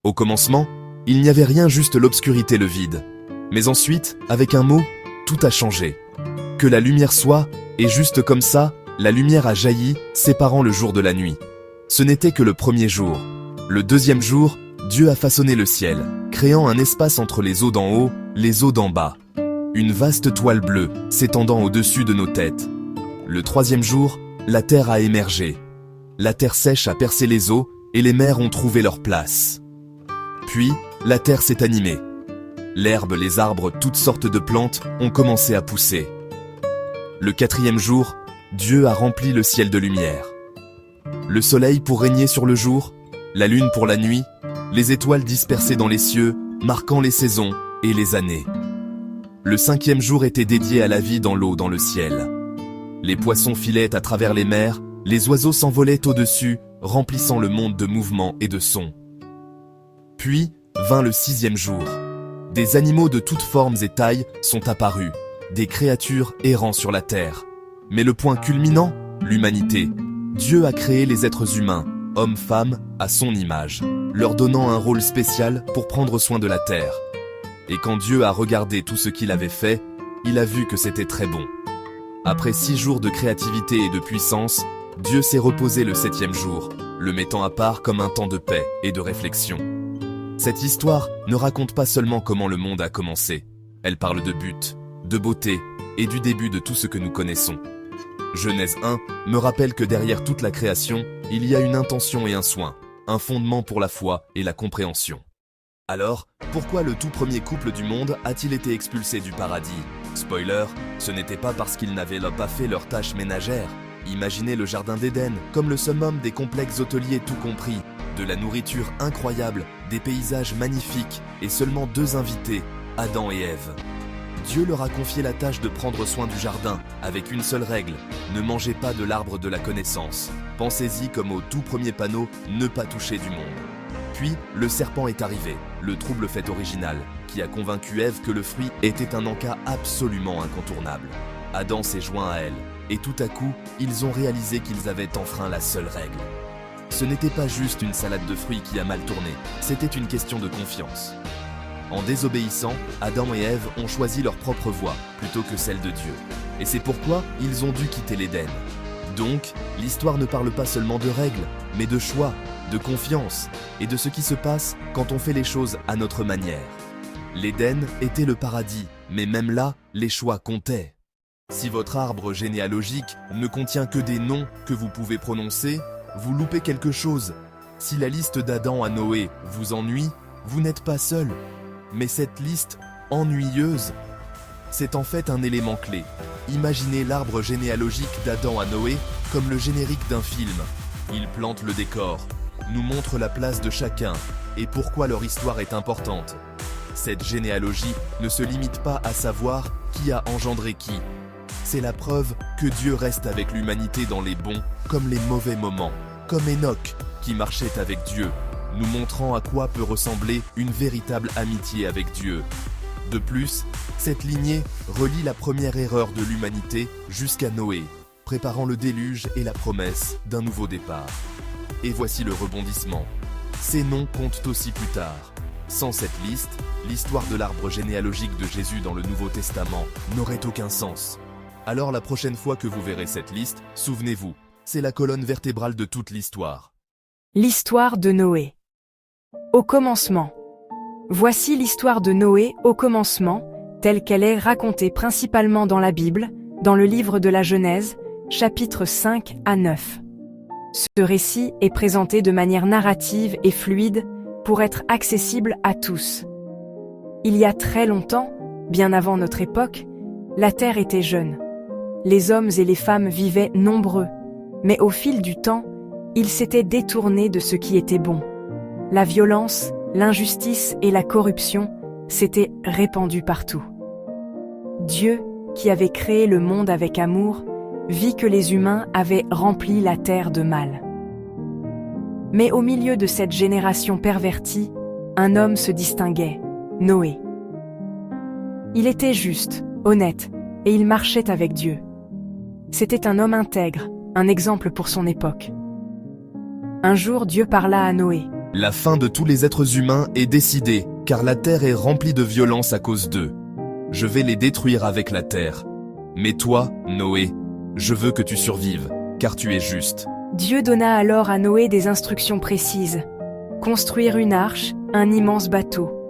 Au commencement, il n'y avait rien, juste l'obscurité, le vide. Mais ensuite, avec un mot, tout a changé. Que la lumière soit, et juste comme ça, la lumière a jailli, séparant le jour de la nuit. Ce n'était que le premier jour. Le deuxième jour, Dieu a façonné le ciel, créant un espace entre les eaux d'en haut, les eaux d'en bas. Une vaste toile bleue s'étendant au-dessus de nos têtes. Le troisième jour, la terre a émergé. La terre sèche a percé les eaux et les mers ont trouvé leur place. Puis, la terre s'est animée. L'herbe, les arbres, toutes sortes de plantes ont commencé à pousser. Le quatrième jour, Dieu a rempli le ciel de lumière. Le soleil pour régner sur le jour, la lune pour la nuit, les étoiles dispersées dans les cieux, marquant les saisons et les années. Le cinquième jour était dédié à la vie dans l'eau, dans le ciel. Les poissons filaient à travers les mers, les oiseaux s'envolaient au-dessus, remplissant le monde de mouvements et de sons. Puis vint le sixième jour. Des animaux de toutes formes et tailles sont apparus, des créatures errant sur la terre. Mais le point culminant, l'humanité. Dieu a créé les êtres humains, hommes, femmes, à son image, leur donnant un rôle spécial pour prendre soin de la terre. Et quand Dieu a regardé tout ce qu'il avait fait, il a vu que c'était très bon. Après 6 jours de créativité et de puissance, Dieu s'est reposé le 7e jour, le mettant à part comme un temps de paix et de réflexion. Cette histoire ne raconte pas seulement comment le monde a commencé, elle parle de but, de beauté et du début de tout ce que nous connaissons. Genèse 1 me rappelle que derrière toute la création, il y a une intention et un soin, un fondement pour la foi et la compréhension. Alors, pourquoi le tout premier couple du monde a-t-il été expulsé du paradis? Spoiler, ce n'était pas parce qu'ils n'avaient pas fait leur tâche ménagère. Imaginez le jardin d'Éden comme le summum des complexes hôteliers tout compris, de la nourriture incroyable, des paysages magnifiques et seulement 2 invités, Adam et Ève. Dieu leur a confié la tâche de prendre soin du jardin, avec une seule règle, ne mangez pas de l'arbre de la connaissance. Pensez-y comme au tout premier panneau, ne pas toucher du monde. Puis, le serpent est arrivé, le trouble fait original, qui a convaincu Ève que le fruit était un encas absolument incontournable. Adam s'est joint à elle, et tout à coup, ils ont réalisé qu'ils avaient enfreint la seule règle. Ce n'était pas juste une salade de fruits qui a mal tourné, c'était une question de confiance. En désobéissant, Adam et Ève ont choisi leur propre voie, plutôt que celle de Dieu. Et c'est pourquoi ils ont dû quitter l'Éden. Donc, l'histoire ne parle pas seulement de règles, mais de choix, de confiance, et de ce qui se passe quand on fait les choses à notre manière. L'Éden était le paradis, mais même là, les choix comptaient. Si votre arbre généalogique ne contient que des noms que vous pouvez prononcer, vous loupez quelque chose. Si la liste d'Adam à Noé vous ennuie, vous n'êtes pas seul. Mais cette liste ennuyeuse, c'est en fait un élément clé. Imaginez l'arbre généalogique d'Adam à Noé comme le générique d'un film. Il plante le décor, nous montre la place de chacun et pourquoi leur histoire est importante. Cette généalogie ne se limite pas à savoir qui a engendré qui. C'est la preuve que Dieu reste avec l'humanité dans les bons comme les mauvais moments, comme Enoch qui marchait avec Dieu, nous montrant à quoi peut ressembler une véritable amitié avec Dieu. De plus, cette lignée relie la première erreur de l'humanité jusqu'à Noé, préparant le déluge et la promesse d'un nouveau départ. Et voici le rebondissement. Ces noms comptent aussi plus tard. Sans cette liste, l'histoire de l'arbre généalogique de Jésus dans le Nouveau Testament n'aurait aucun sens. Alors la prochaine fois que vous verrez cette liste, souvenez-vous, c'est la colonne vertébrale de toute l'histoire. L'histoire de Noé. Au commencement. Voici l'histoire de Noé au commencement, telle qu'elle est racontée principalement dans la Bible, dans le livre de la Genèse, chapitres 5 à 9. Ce récit est présenté de manière narrative et fluide pour être accessible à tous. Il y a très longtemps, bien avant notre époque, la terre était jeune. Les hommes et les femmes vivaient nombreux, mais au fil du temps, ils s'étaient détournés de ce qui était bon. La violence, l'injustice et la corruption s'étaient répandues partout. Dieu, qui avait créé le monde avec amour, vit que les humains avaient rempli la terre de mal. Mais au milieu de cette génération pervertie, un homme se distinguait, Noé. Il était juste, honnête, et il marchait avec Dieu. C'était un homme intègre, un exemple pour son époque. Un jour, Dieu parla à Noé, La fin de tous les êtres humains est décidée, car la terre est remplie de violence à cause d'eux. Je vais les détruire avec la terre. Mais toi, Noé, je veux que tu survives, car tu es juste. Dieu donna alors à Noé des instructions précises. Construire une arche, un immense bateau.